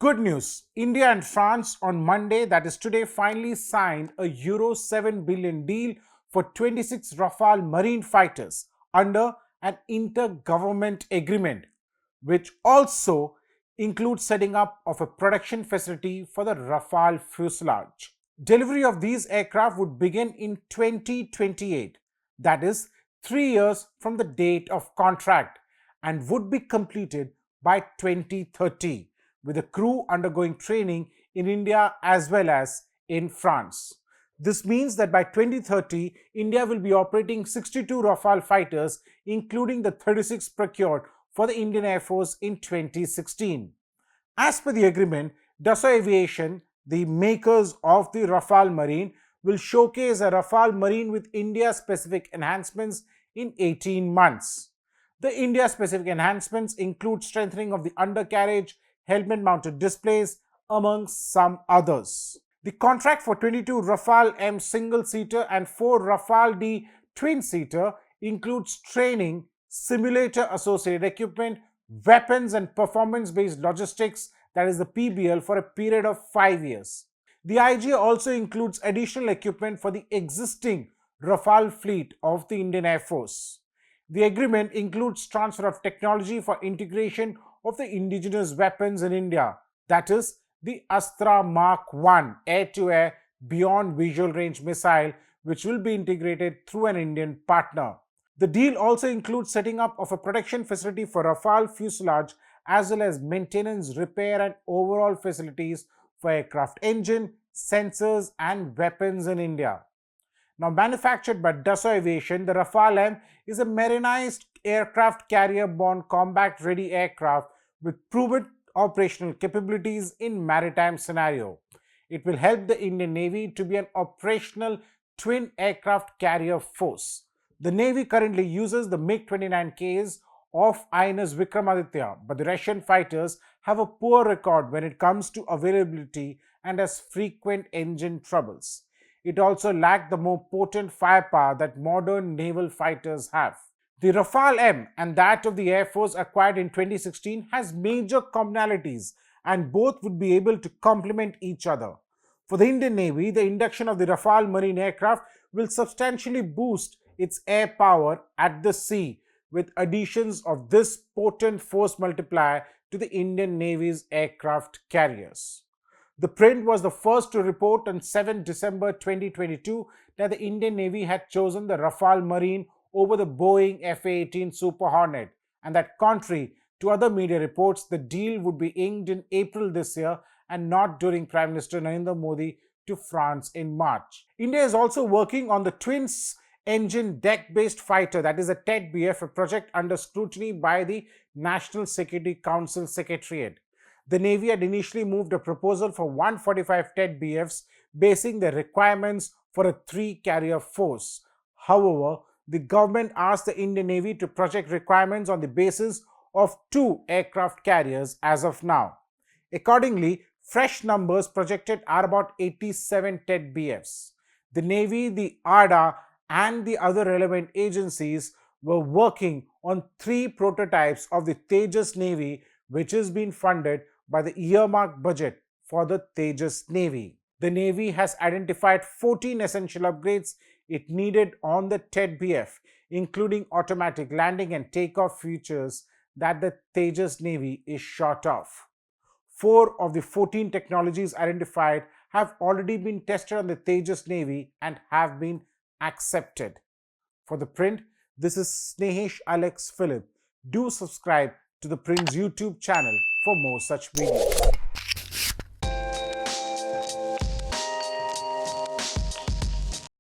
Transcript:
Good news. India and France on Monday, that is today, finally signed a Euro 7 billion deal for 26 Rafale marine fighters under an intergovernment agreement, which also includes setting up of a production facility for the Rafale fuselage. Delivery of these aircraft would begin in 2028, that is 3 years from the date of contract, and would be completed by 2030, with the crew undergoing training in India as well as in France. This means that by 2030, India will be operating 62 Rafale fighters, including the 36 procured for the Indian Air Force in 2016. As per the agreement, Dassault Aviation, the makers of the Rafale Marine, will showcase a Rafale Marine with India-specific enhancements in 18 months. The India-specific enhancements include strengthening of the undercarriage, helmet-mounted displays, among some others. The contract for 22 Rafale M single-seater and 4 Rafale D twin-seater includes training, simulator-associated equipment, weapons and performance-based logistics, that is the PBL, for a period of 5 years. The IGA also includes additional equipment for the existing Rafale fleet of the Indian Air Force. The agreement includes transfer of technology for integration of the indigenous weapons in India, that is the Astra Mark 1 air-to-air beyond visual range missile, which will be integrated through an Indian partner. The deal also includes setting up of a production facility for Rafale fuselage as well as maintenance, repair and overall facilities for aircraft engine, sensors and weapons in India. Now manufactured by Dassault Aviation, the Rafale M is a marinized aircraft carrier-borne combat-ready aircraft with proven operational capabilities in maritime scenario. It will help the Indian Navy to be an operational twin aircraft carrier force. The Navy currently uses the MiG-29Ks of INS Vikramaditya, but the Russian fighters have a poor record when it comes to availability and has frequent engine troubles. It also lacked the more potent firepower that modern naval fighters have. The Rafale M and that of the Air Force acquired in 2016 has major commonalities, and both would be able to complement each other. For the Indian Navy, the induction of the Rafale marine aircraft will substantially boost its air power at the sea, with additions of this potent force multiplier to the Indian Navy's aircraft carriers. ThePrint was the first to report on 7 December 2022 that the Indian Navy had chosen the Rafale Marine over the Boeing FA-18 Super Hornet, and that contrary to other media reports, the deal would be inked in April this year and not during Prime Minister Narendra Modi to France in March. India is also working on the twins engine deck-based fighter, that is a TED-BF, a project under scrutiny by the National Security Council Secretariat. The Navy had initially moved a proposal for 145 TED-BFs, basing their requirements for a 3-carrier force. However, the government asked the Indian Navy to project requirements on the basis of 2 aircraft carriers as of now. Accordingly, fresh numbers projected are about 87 TED-BFs. The Navy, the ARDA and the other relevant agencies were working on 3 prototypes of the Tejas Navy, which is being funded by the earmarked budget for the Tejas Navy. The Navy has identified 14 essential upgrades it needed on the TED-BF, including automatic landing and takeoff features that the Tejas Navy is short of. 4 of the 14 technologies identified have already been tested on the Tejas Navy and have been accepted. For ThePrint, this is Snehesh Alex Philip. Do subscribe to ThePrint's YouTube channel for more such videos.